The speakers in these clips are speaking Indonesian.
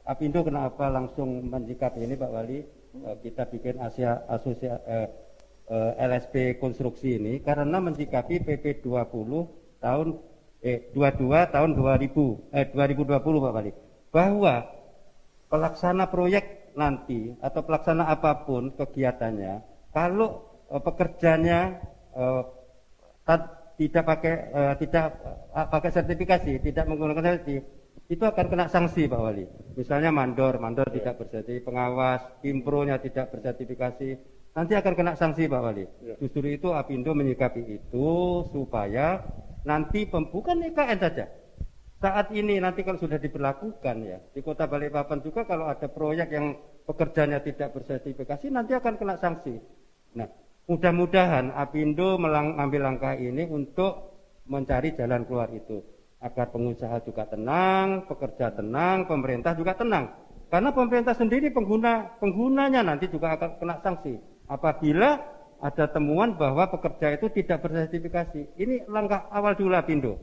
Apindo kenapa langsung menyikapi ini Pak Wali? Kita bikin LSP konstruksi ini karena menyikapi PP 20 tahun 22 tahun 2020 Pak Wali, bahwa pelaksana proyek nanti atau pelaksana apapun kegiatannya, kalau pekerjanya tidak pakai sertifikasi, tidak menggunakan sertifikasi, itu akan kena sanksi Pak Wali. Misalnya mandor tidak bersertifikasi, pengawas, impronya tidak bersertifikasi, nanti akan kena sanksi Pak Wali. Justru itu Apindo menyikapi itu supaya nanti bukan IKN saja. Saat ini nanti kalau sudah diberlakukan ya di Kota Balikpapan juga, kalau ada proyek yang pekerjanya tidak bersertifikasi nanti akan kena sanksi. Nah, mudah-mudahan Apindo mengambil langkah ini untuk mencari jalan keluar itu, agar pengusaha juga tenang, pekerja tenang, pemerintah juga tenang. Karena pemerintah sendiri penggunanya nanti juga akan kena sanksi apabila ada temuan bahwa pekerja itu tidak bersertifikasi. Ini langkah awal dulu Apindo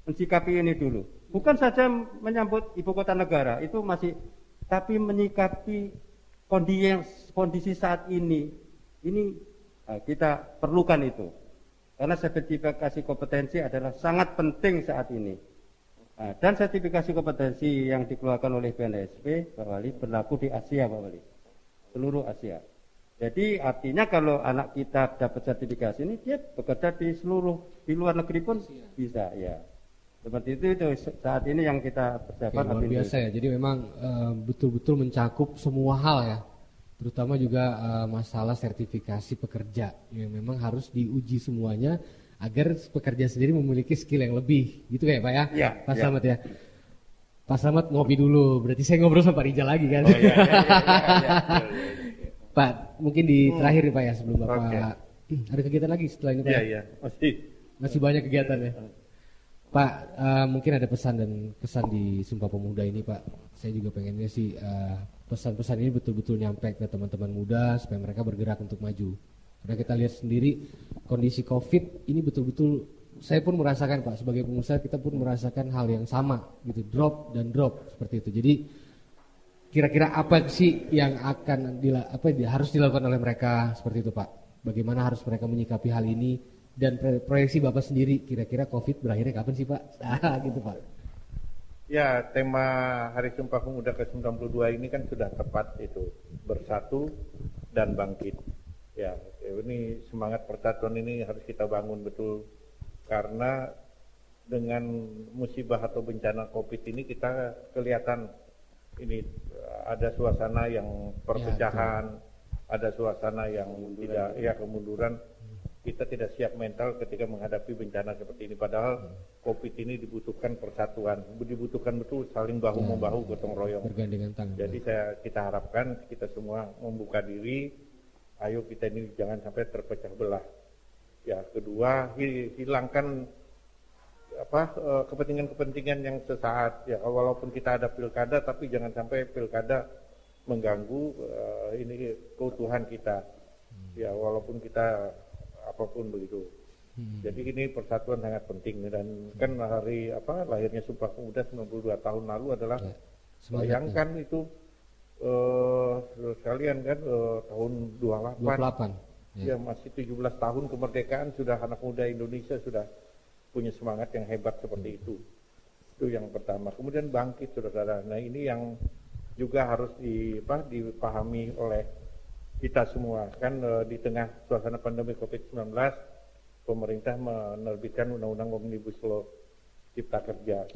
mensikapi ini dulu. Bukan saja menyambut ibu kota negara, itu masih, tapi menyikapi kondisi saat ini kita perlukan itu. Karena sertifikasi kompetensi adalah sangat penting saat ini. Dan sertifikasi kompetensi yang dikeluarkan oleh BNSP, Pak Wali, berlaku di Asia, Pak Wali, seluruh Asia. Jadi artinya kalau anak kita dapat sertifikasi ini, dia bekerja di luar negeri pun bisa, ya. Seperti itu saat ini yang kita persiapkan. Luar biasa ya. Jadi memang betul-betul mencakup semua hal ya, terutama juga masalah sertifikasi pekerja yang memang harus diuji semuanya agar pekerja sendiri memiliki skill yang lebih, gitu ya Pak ya? Ya, Pak Slamet ya. Pak Slamet ngopi dulu, berarti saya ngobrol sama Pak Rijal lagi kan? Oh, iya. Pak, mungkin di terakhir nih Pak ya, sebelum Bapak ada kegiatan lagi setelah ini Pak? Iya, masih banyak kegiatan ya. Pak, mungkin ada pesan dan kesan di Sumpah Pemuda ini Pak. Saya juga pengennya sih pesan-pesan ini betul-betul nyampe ke teman-teman muda supaya mereka bergerak untuk maju. Karena kita lihat sendiri kondisi COVID ini betul-betul, saya pun merasakan Pak, sebagai pengusaha kita pun merasakan hal yang sama gitu, drop seperti itu. Jadi kira-kira apa sih yang akan harus dilakukan oleh mereka seperti itu Pak? Bagaimana harus mereka menyikapi hal ini? Dan proyeksi Bapak sendiri, kira-kira COVID berakhirnya kapan sih Pak? Gitu Pak. Ya, tema Hari Sumpah Pemuda ke-92 ini kan sudah tepat itu, bersatu dan bangkit. Ya, ini semangat persatuan ini harus kita bangun betul, karena dengan musibah atau bencana COVID ini kita kelihatan ini ada suasana yang perpecahan, ada suasana yang kemunduran. Kita tidak siap mental ketika menghadapi bencana seperti ini. Padahal COVID ini dibutuhkan persatuan, dibutuhkan betul saling bahu-membahu, gotong royong. Bergandengan tangan. Jadi kita harapkan kita semua membuka diri. Ayo kita ini jangan sampai terpecah belah. Ya, kedua, hilangkan kepentingan-kepentingan yang sesaat. Ya, walaupun kita ada pilkada, tapi jangan sampai pilkada mengganggu ini keutuhan kita. Ya, walaupun kita apapun begitu. Jadi ini persatuan sangat penting, dan kan lahirnya Sumpah Pemuda 92 tahun lalu adalah bayangkan itu sekalian kan tahun 28. Ya, masih 17 tahun kemerdekaan, sudah anak muda Indonesia sudah punya semangat yang hebat seperti itu. Itu yang pertama. Kemudian bangkit saudara. Nah, ini yang juga harus dipahami oleh kita semua kan, di tengah suasana pandemi COVID-19, pemerintah menerbitkan Undang-Undang Omnibus Law Cipta Kerja.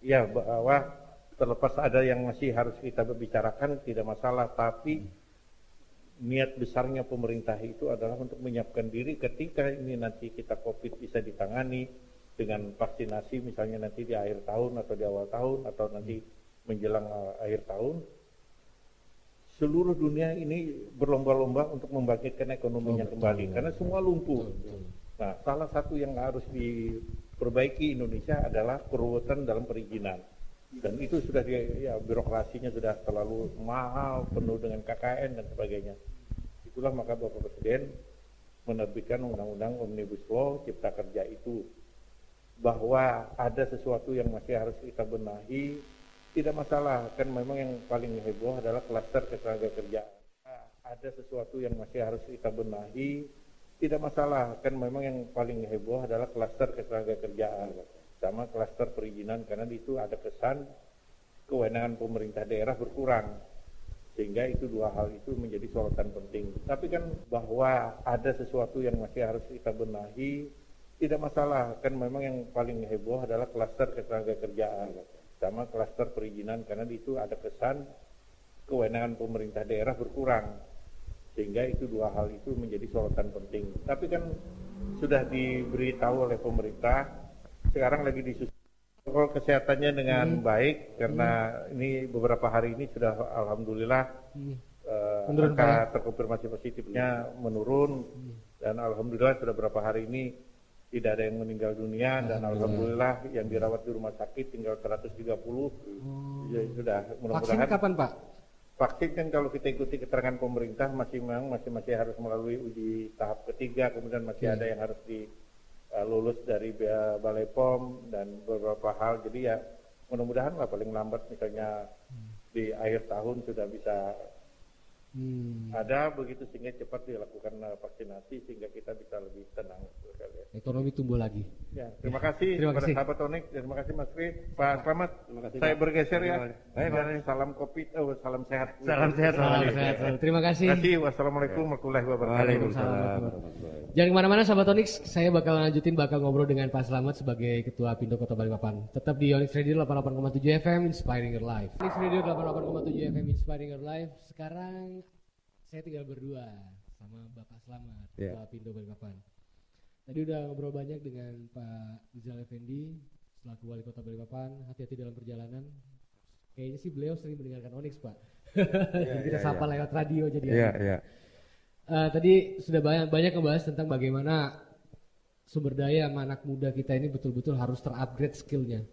Ya, bahwa terlepas ada yang masih harus kita bicarakan tidak masalah, tapi niat besarnya pemerintah itu adalah untuk menyiapkan diri ketika ini nanti kita COVID bisa ditangani dengan vaksinasi, misalnya nanti di akhir tahun atau di awal tahun atau nanti menjelang akhir tahun. Seluruh dunia ini berlomba-lomba untuk membangkitkan ekonominya kembali, karena semua lumpuh. Nah, salah satu yang harus diperbaiki Indonesia adalah keruwetan dalam perizinan, dan itu sudah birokrasinya sudah terlalu mahal, penuh dengan KKN dan sebagainya. Itulah maka Bapak Presiden menerbitkan Undang-Undang Omnibus Law Cipta Kerja itu, bahwa ada sesuatu yang masih harus kita benahi Tidak masalah, kan memang yang paling heboh adalah klaster ketenagakerjaan. Ada sesuatu yang masih harus kita benahi. Tidak masalah, kan memang yang paling heboh adalah klaster ketenagakerjaan sama klaster perizinan, karena itu ada kesan kewenangan pemerintah daerah berkurang, sehingga itu dua hal itu menjadi sorotan penting. Tapi kan bahwa ada sesuatu yang masih harus kita benahi, tidak masalah, kan memang yang paling heboh adalah klaster ketenagakerjaan sama klaster perizinan, karena itu ada kesan kewenangan pemerintah daerah berkurang, sehingga itu dua hal itu menjadi sorotan penting. Tapi kan sudah diberitahu oleh pemerintah, sekarang lagi disusun protokol kesehatannya dengan baik, karena ini beberapa hari ini sudah alhamdulillah angka terkonfirmasi positifnya menurun, dan alhamdulillah sudah beberapa hari ini tidak ada yang meninggal dunia, dan alhamdulillah yang dirawat di rumah sakit tinggal 130. Ya, sudah mudah-mudahan. Vaksin kapan Pak? Vaksin kan kalau kita ikuti keterangan pemerintah masih harus melalui uji tahap ketiga, kemudian masih ada yang harus lulus dari Balai POM dan beberapa hal. Jadi ya mudah-mudahan lah paling lambat misalnya di akhir tahun sudah bisa ada begitu, sehingga cepat dilakukan vaksinasi sehingga kita bisa lebih tenang. Ekonomi tumbuh lagi. Ya, terima kasih kepada sahabat Onyx, terima kasih Mas Kris, Pak Slamet. Saya bergeser ya. Baik, salam kopi, salam sehat. Salam sehat. Terima kasih. Wassalamualaikum warahmatullahi wabarakatuh. Waalaikumsalam. Jangan kemana-mana sahabat Onyx, saya bakal ngobrol dengan Pak Slamet sebagai Ketua Apindo Kota Balikpapan. Tetap di Onyx Radio 88,7 FM Inspiring Your Life. Onyx Radio 88,7 FM Inspiring Your Life. Sekarang saya tinggal berdua sama Bapak Slamet, Ketua Apindo Balikpapan. Tadi udah ngobrol banyak dengan Pak Rizal Effendi selaku Wali Kota Balikpapan. Hati-hati dalam perjalanan. Kayaknya sih beliau sering mendengarkan Onyx, Pak. Kita sapa lewat radio jadi. Tadi sudah banyak ngebahas tentang bagaimana sumber daya anak muda kita ini betul-betul harus terupgrade skillnya.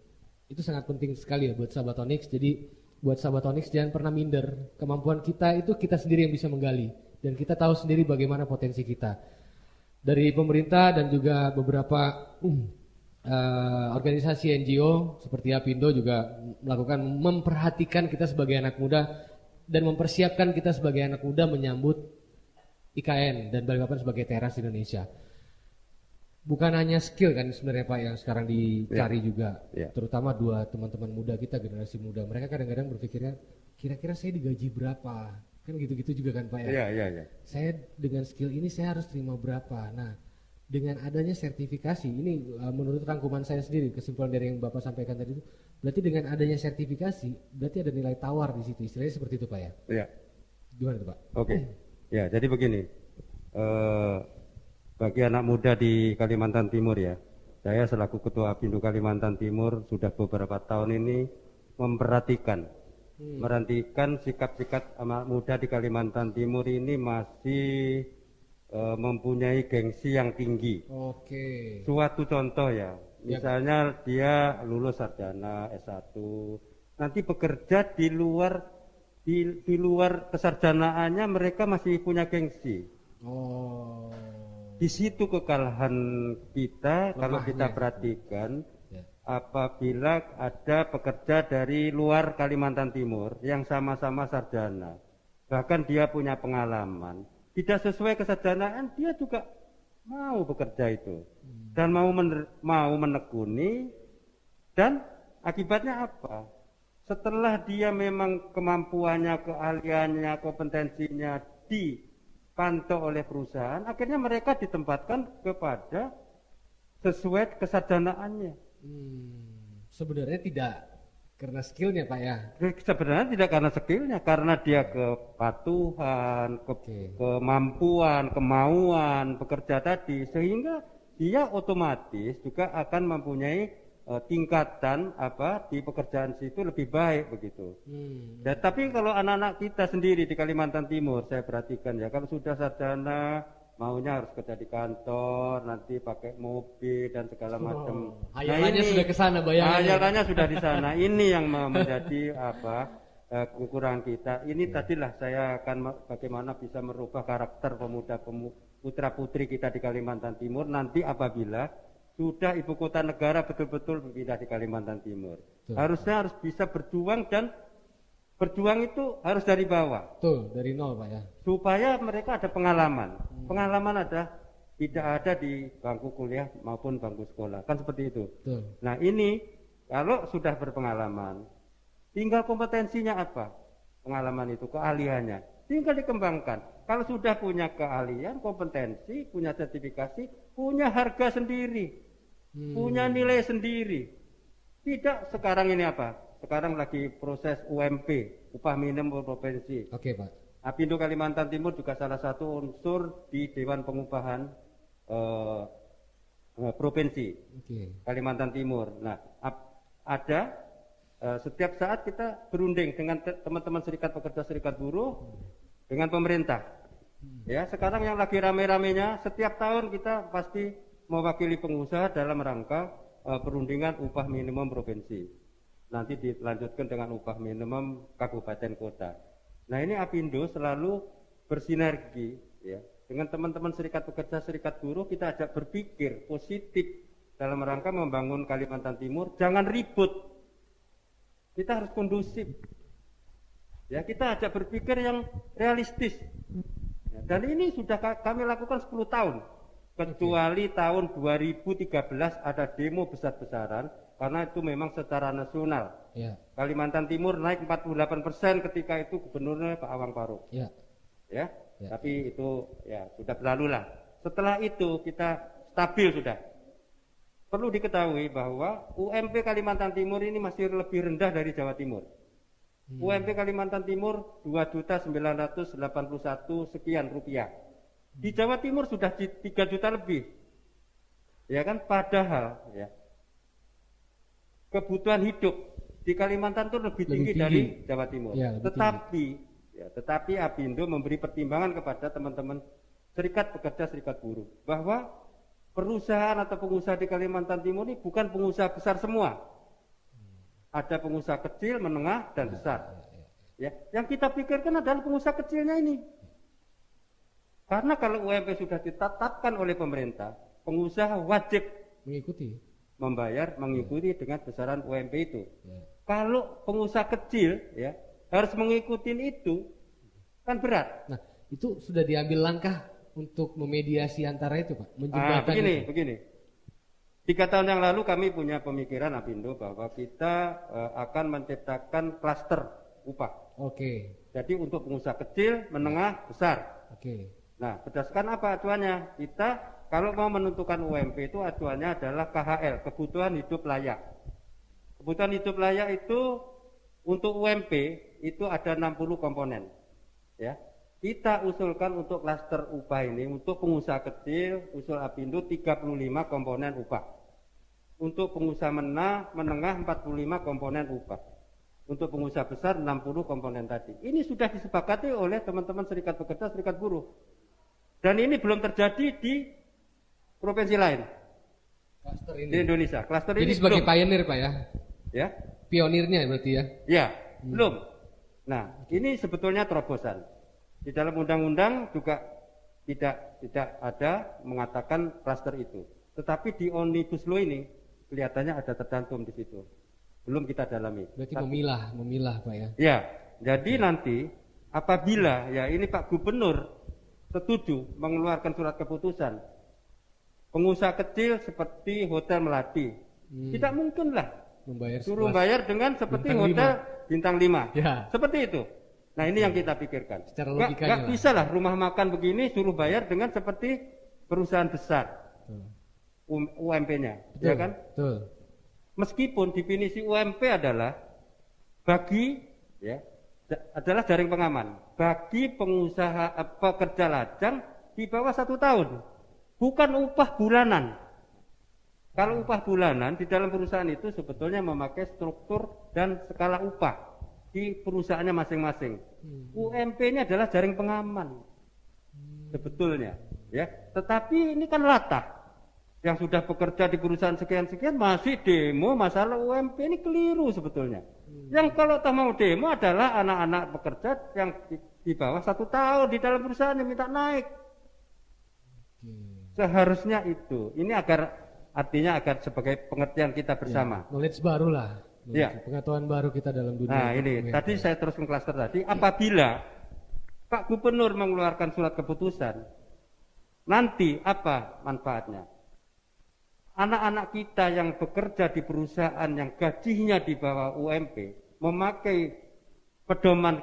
Itu sangat penting sekali ya buat sahabat Onyx. Jadi buat sahabat Onyx jangan pernah minder. Kemampuan kita itu kita sendiri yang bisa menggali, dan kita tahu sendiri bagaimana potensi kita. Dari pemerintah dan juga beberapa organisasi NGO seperti Apindo juga memperhatikan kita sebagai anak muda dan mempersiapkan kita sebagai anak muda menyambut IKN dan Balikpapan sebagai teras Indonesia. Bukan hanya skill kan sebenarnya Pak yang sekarang dicari juga, terutama dua teman-teman muda kita, generasi muda. Mereka kadang-kadang berpikirnya kira-kira saya digaji berapa, kan gitu-gitu juga kan Pak ya. Saya dengan skill ini saya harus terima berapa. Nah, dengan adanya sertifikasi ini menurut rangkuman saya sendiri, kesimpulan dari yang Bapak sampaikan tadi itu, berarti dengan adanya sertifikasi berarti ada nilai tawar di situ. Istilahnya seperti itu Pak ya. Iya. Gimana tuh Pak? Oke. Ya, jadi begini. Bagi anak muda di Kalimantan Timur ya, saya selaku Ketua Apindo Kalimantan Timur sudah beberapa tahun ini memperhatikan sikap-sikap anak muda di Kalimantan Timur ini masih mempunyai gengsi yang tinggi. Suatu contoh ya, misalnya dia lulus sarjana S1, nanti bekerja di luar kesarjanaannya mereka masih punya gengsi. Di situ kekalahan kita kalau kita perhatikan. Apabila ada pekerja dari luar Kalimantan Timur yang sama-sama sarjana, bahkan dia punya pengalaman, tidak sesuai kesarjanaan, dia juga mau bekerja itu dan mau menekuni, dan akibatnya apa? Setelah dia memang kemampuannya, keahliannya, kompetensinya dipantau oleh perusahaan, akhirnya mereka ditempatkan kepada sesuai kesarjanaannya. Sebenarnya tidak karena skillnya Pak ya. Sebenarnya tidak karena skillnya, karena dia kepatuhan, kemampuan, kemauan bekerja tadi, sehingga dia otomatis juga akan mempunyai tingkatan di pekerjaan situ lebih baik begitu. Dan tapi kalau anak-anak kita sendiri di Kalimantan Timur, saya perhatikan ya, kalau sudah sarjana maunya harus kerja di kantor, nanti pakai mobil dan segala macam. Hayalannya sudah ke sana, bayangannya. Hayalannya sudah di sana. Ini yang menjadi kekurangan kita. Ini tadilah saya akan bagaimana bisa merubah karakter pemuda putra putri kita di Kalimantan Timur nanti apabila sudah ibu kota negara betul-betul berpindah di Kalimantan Timur. Harusnya harus bisa berjuang, dan berjuang itu harus dari bawah. Betul, dari nol Pak ya. Supaya mereka ada pengalaman. Pengalaman tidak ada di bangku kuliah maupun bangku sekolah. Kan seperti itu. Betul. Nah ini kalau sudah berpengalaman, tinggal kompetensinya apa? Pengalaman itu, keahliannya. Tinggal dikembangkan. Kalau sudah punya keahlian, kompetensi, punya sertifikasi, punya harga sendiri. Punya nilai sendiri. Tidak sekarang ini apa? Sekarang lagi proses UMP, upah minimum provinsi. Oke Pak. Apindo Kalimantan Timur juga salah satu unsur di Dewan Pengupahan Provinsi Kalimantan Timur. Nah, ada setiap saat kita berunding dengan teman-teman serikat pekerja, serikat buruh, dengan pemerintah. Ya, sekarang yang lagi rame-ramenya, setiap tahun kita pasti mewakili pengusaha dalam rangka perundingan upah minimum provinsi. Nanti dilanjutkan dengan upah minimum kabupaten kota. Nah ini Apindo selalu bersinergi ya dengan teman-teman serikat pekerja, serikat buruh. Kita ajak berpikir positif dalam rangka membangun Kalimantan Timur. Jangan ribut, kita harus kondusif. Ya kita ajak berpikir yang realistis. Ya, dan ini sudah kami lakukan 10 tahun. Kecuali tahun 2013 ada demo besar-besaran, karena itu memang secara nasional. Ya. Kalimantan Timur naik 48% ketika itu gubernurnya Pak Awang Faruk. Ya. Ya. Tapi itu ya sudah berlalu lah. Setelah itu kita stabil sudah. Perlu diketahui bahwa UMP Kalimantan Timur ini masih lebih rendah dari Jawa Timur. UMP Kalimantan Timur 2.981 sekian rupiah. Di Jawa Timur sudah 3 juta lebih. Ya kan, padahal ya kebutuhan hidup di Kalimantan itu lebih tinggi dari Jawa Timur. Ya, tetapi Apindo memberi pertimbangan kepada teman-teman serikat pekerja, serikat buruh, bahwa perusahaan atau pengusaha di Kalimantan Timur ini bukan pengusaha besar semua. Ada pengusaha kecil, menengah, dan besar. Ya, yang kita pikirkan adalah pengusaha kecilnya ini. Karena kalau UMP sudah ditetapkan oleh pemerintah, pengusaha wajib mengikuti dengan besaran UMP itu. Ya. Kalau pengusaha kecil ya harus mengikuti itu, kan berat. Nah, itu sudah diambil langkah untuk memediasi antara itu, Pak. Menjembatkan begini. 3 tahun yang lalu kami punya pemikiran Apindo bahwa kita akan menciptakan klaster upah. Oke. Jadi untuk pengusaha kecil, menengah, besar. Oke. Nah, berdasarkan apa acuannya? Kita kalau mau menentukan UMP itu acuannya adalah KHL, kebutuhan hidup layak. Kebutuhan hidup layak itu untuk UMP itu ada 60 komponen. Ya. Kita usulkan untuk klaster upah ini untuk pengusaha kecil, usul Apindo 35 komponen upah. Untuk pengusaha menengah 45 komponen upah. Untuk pengusaha besar 60 komponen tadi. Ini sudah disepakati oleh teman-teman serikat pekerja, serikat buruh. Dan ini belum terjadi di provinsi lain. Klaster ini. Di Indonesia. Klaster ini sebagai belum. Pioneer Pak ya? Ya. Pionirnya berarti ya? Ya, belum. Nah, ini sebetulnya terobosan. Di dalam undang-undang juga tidak ada mengatakan klaster itu. Tetapi di Omnibus Law ini kelihatannya ada tercantum di situ. Belum kita dalami. Berarti memilah Pak ya? Ya, jadi nanti apabila ya ini Pak Gubernur setuju mengeluarkan surat keputusan, pengusaha kecil seperti Hotel Melati tidak mungkinlah suruh bayar dengan seperti hotel bintang 5 ya. Seperti itu. Nah ini yang kita pikirkan. Gak bisa lah rumah makan begini suruh bayar dengan seperti perusahaan besar UMP-nya, ya kan? Betul. Meskipun definisi UMP adalah adalah jaring pengaman bagi pengusaha pekerja lajang di bawah 1 tahun, bukan upah bulanan. Kalau upah bulanan di dalam perusahaan itu sebetulnya memakai struktur dan skala upah di perusahaannya masing-masing. UMP ini adalah jaring pengaman sebetulnya, ya. Tetapi ini kan latah. Yang sudah bekerja di perusahaan sekian-sekian masih demo masalah UMP, ini keliru sebetulnya. Yang kalau tak mau demo adalah anak-anak pekerja yang di bawah 1 tahun di dalam perusahaan yang minta naik. Seharusnya itu. Ini agar artinya agar sebagai pengertian kita bersama. Knowledge baru lah. Ya. Pengetahuan baru kita dalam dunia. Nah ini, tadi saya teruskan klaster tadi, apabila Pak Gubernur mengeluarkan surat keputusan, nanti apa manfaatnya? Anak-anak kita yang bekerja di perusahaan yang gajinya di bawah UMP, memakai pedoman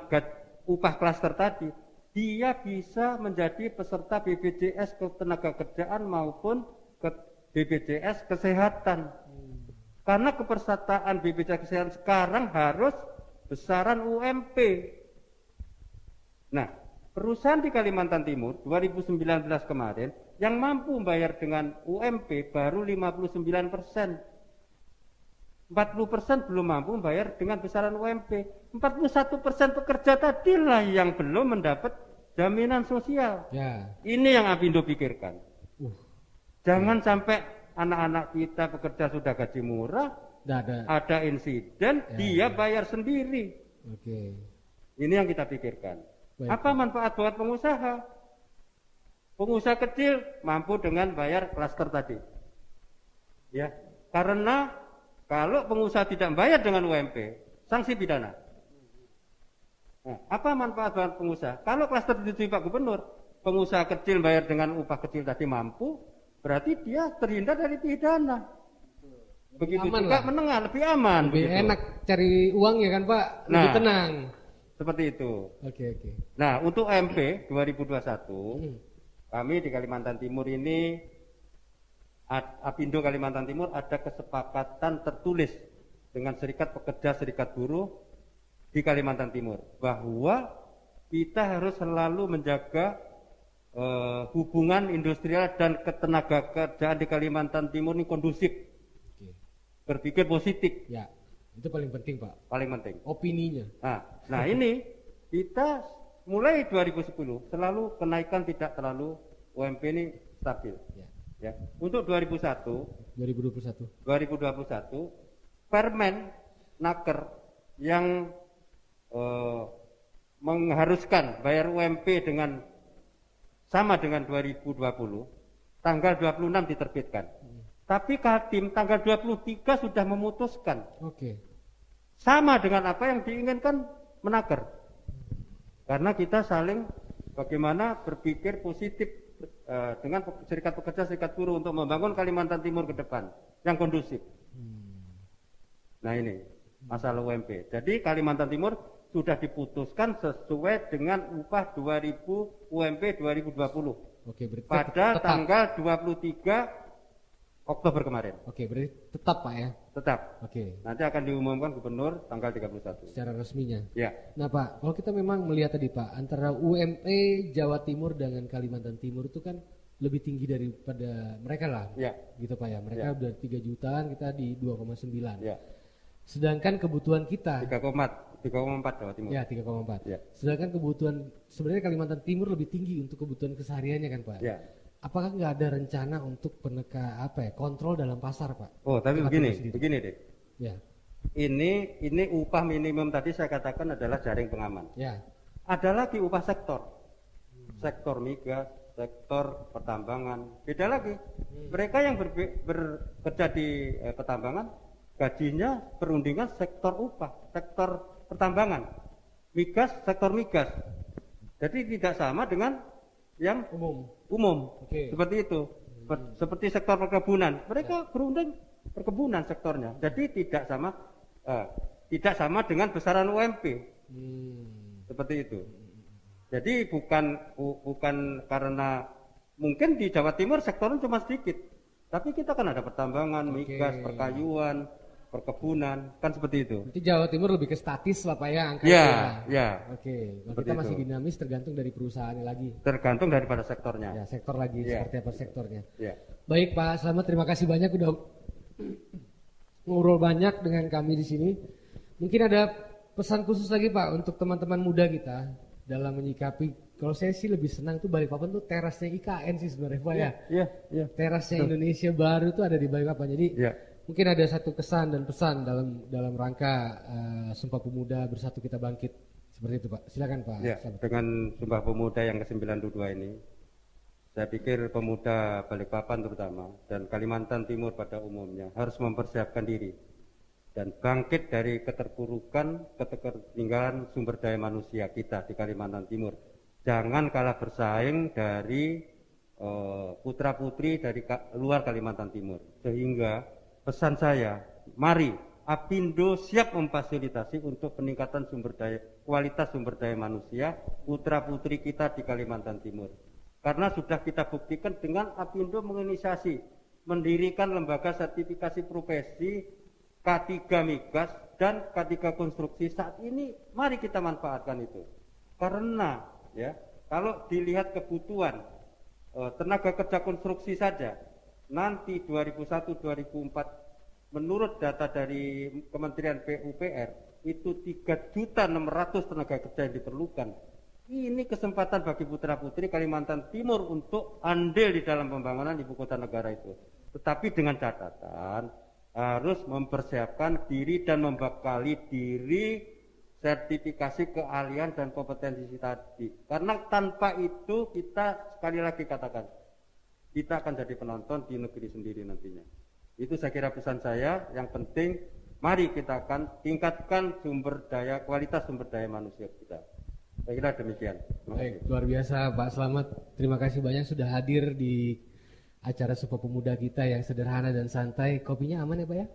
upah klaster tadi, dia bisa menjadi peserta BPJS Ketenagakerjaan maupun ke BPJS Kesehatan. Karena kepesertaan BPJS Kesehatan sekarang harus besaran UMP. Nah, perusahaan di Kalimantan Timur 2019 kemarin yang mampu membayar dengan UMP baru 59%. 40% belum mampu membayar dengan besaran UMP. 41% pekerja tadilah yang belum mendapat jaminan sosial. Ya. Ini yang Apindo pikirkan. Jangan sampai anak-anak kita bekerja sudah gaji murah, ada insiden, dia bayar sendiri. Oke. Ini yang kita pikirkan. Baik. Apa manfaat buat pengusaha? Pengusaha kecil mampu dengan bayar klaster tadi. Ya, karena kalau pengusaha tidak bayar dengan UMP, sanksi pidana. Nah, apa manfaat buat pengusaha? Kalau klaster disetujui Pak Gubernur, pengusaha kecil bayar dengan upah kecil tadi mampu, berarti dia terhindar dari pidana. Begitu aman juga lah. Menengah lebih aman. Lebih begitu. Enak cari uang ya kan Pak, lebih tenang. Seperti itu. Oke. Nah, untuk UMP 2021, kami di Kalimantan Timur ini, Apindo Kalimantan Timur ada kesepakatan tertulis dengan Serikat Pekerja Serikat Buruh di Kalimantan Timur bahwa kita harus selalu menjaga hubungan industrial dan ketenagakerjaan di Kalimantan Timur ini kondusif. Berpikir positif. Ya, itu paling penting Pak. Paling penting. Opininya. Nah ini kita mulai 2010 selalu kenaikan tidak terlalu UMP ini stabil. Ya. Untuk 2021 Permen Naker yang mengharuskan bayar UMP dengan sama dengan 2020 tanggal 26 diterbitkan. Tapi Kaltim tanggal 23 sudah memutuskan. Oke. Sama dengan apa yang diinginkan Menaker. Karena kita saling bagaimana berpikir positif dengan serikat pekerja, serikat buruh untuk membangun Kalimantan Timur ke depan yang kondusif. Nah ini masalah UMP. Jadi Kalimantan Timur sudah diputuskan sesuai dengan upah 2000 UMP 2020. Oke, berarti pada tanggal 23 Oktober kemarin. Oke, berarti tetap Pak ya? Tetap. Oke. Nanti akan diumumkan Gubernur tanggal 31. Secara resminya? Ya. Nah Pak, kalau kita memang melihat tadi Pak, antara UMP Jawa Timur dengan Kalimantan Timur itu kan lebih tinggi daripada mereka lah. Ya. Gitu Pak ya, mereka udah 3 jutaan, kita di 2,9. Ya. Sedangkan kebutuhan kita 3,4 Jawa Timur. Ya, 3,4. Ya. Sedangkan kebutuhan sebenarnya Kalimantan Timur lebih tinggi untuk kebutuhan kesehariannya kan Pak? Ya. Apakah nggak ada rencana untuk kontrol dalam pasar Pak? Oh, tapi begini deh. Ya. Ini upah minimum tadi saya katakan adalah jaring pengaman. Ya. Ada lagi upah sektor. Sektor migas, sektor pertambangan. Beda lagi. Mereka yang bekerja di pertambangan gajinya perundingan sektor upah, sektor pertambangan. Migas, sektor migas. Jadi tidak sama dengan yang umum. Okay. Seperti itu. Seperti sektor perkebunan, mereka berunding perkebunan sektornya. Jadi tidak sama dengan besaran UMP. Seperti itu. Jadi bukan karena mungkin di Jawa Timur sektornya cuma sedikit, tapi kita kan ada pertambangan, migas, perkayuan, perkebunan, kan seperti itu. Nanti Jawa Timur lebih ke statis lah Pak ya angkanya. Ya. Oke. Kita masih dinamis tergantung dari perusahaannya lagi. Tergantung daripada sektornya. Ya, sektor lagi seperti apa sektornya. Ya. Baik Pak, selamat, terima kasih banyak udah ngobrol banyak dengan kami di sini. Mungkin ada pesan khusus lagi Pak untuk teman-teman muda kita dalam menyikapi. Kalau saya sih lebih senang tuh Balikpapan tuh terasnya IKN sih sebenarnya Pak ya. Iya. Terasnya Indonesia Baru tuh ada di Balikpapan. Jadi mungkin ada satu kesan dan pesan dalam rangka Sumpah Pemuda Bersatu Kita Bangkit seperti itu Pak. Silakan Pak. Ya, dengan Sumpah Pemuda yang ke-92 ini, Saya pikir pemuda Balikpapan terutama dan Kalimantan Timur pada umumnya harus mempersiapkan diri dan bangkit dari keterpurukan, ketertinggalan sumber daya manusia kita di Kalimantan Timur. Jangan kalah bersaing dari putra-putri dari luar Kalimantan Timur. Sehingga pesan saya, mari Apindo siap memfasilitasi untuk peningkatan sumber daya, kualitas sumber daya manusia putra-putri kita di Kalimantan Timur. Karena sudah kita buktikan dengan Apindo menginisiasi mendirikan lembaga sertifikasi profesi K3 Migas dan K3 Konstruksi. Saat ini mari kita manfaatkan itu. Karena ya, kalau dilihat kebutuhan tenaga kerja konstruksi saja nanti 2001-2004 menurut data dari Kementerian PUPR itu 3.600.000 tenaga kerja yang diperlukan. Ini kesempatan bagi putra-putri Kalimantan Timur untuk andil di dalam pembangunan ibu kota negara itu. Tetapi dengan catatan harus mempersiapkan diri dan membekali diri sertifikasi keahlian dan kompetensi tadi. Karena tanpa itu kita sekali lagi katakan kita akan jadi penonton di negeri sendiri nantinya. Itu saya kira pesan saya. Yang penting mari kita akan tingkatkan sumber daya, kualitas sumber daya manusia kita. Saya kira demikian. Baik, luar biasa Pak Slamet. Terima kasih banyak sudah hadir di acara Sumpah Pemuda kita yang sederhana dan santai. Kopinya aman ya Pak ya?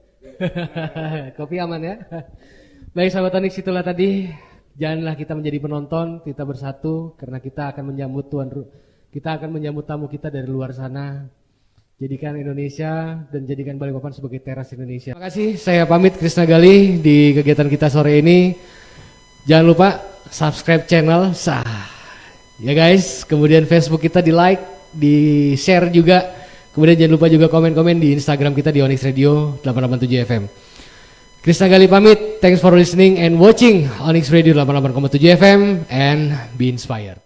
Kopi aman ya? Baik sahabat Onyx, itulah tadi. Janganlah kita menjadi penonton, kita bersatu karena kita akan menyambut tamu kita dari luar sana. Jadikan Indonesia dan jadikan Balikpapan sebagai teras Indonesia. Terima kasih, saya pamit Krisna Gali di kegiatan kita sore ini. Jangan lupa subscribe channel ya guys, kemudian Facebook kita di like, di share juga, kemudian jangan lupa juga komen-komen di Instagram kita di Onyx Radio 887 FM. Krisna Gali pamit, thanks for listening and watching Onyx Radio 88,7 FM and be inspired.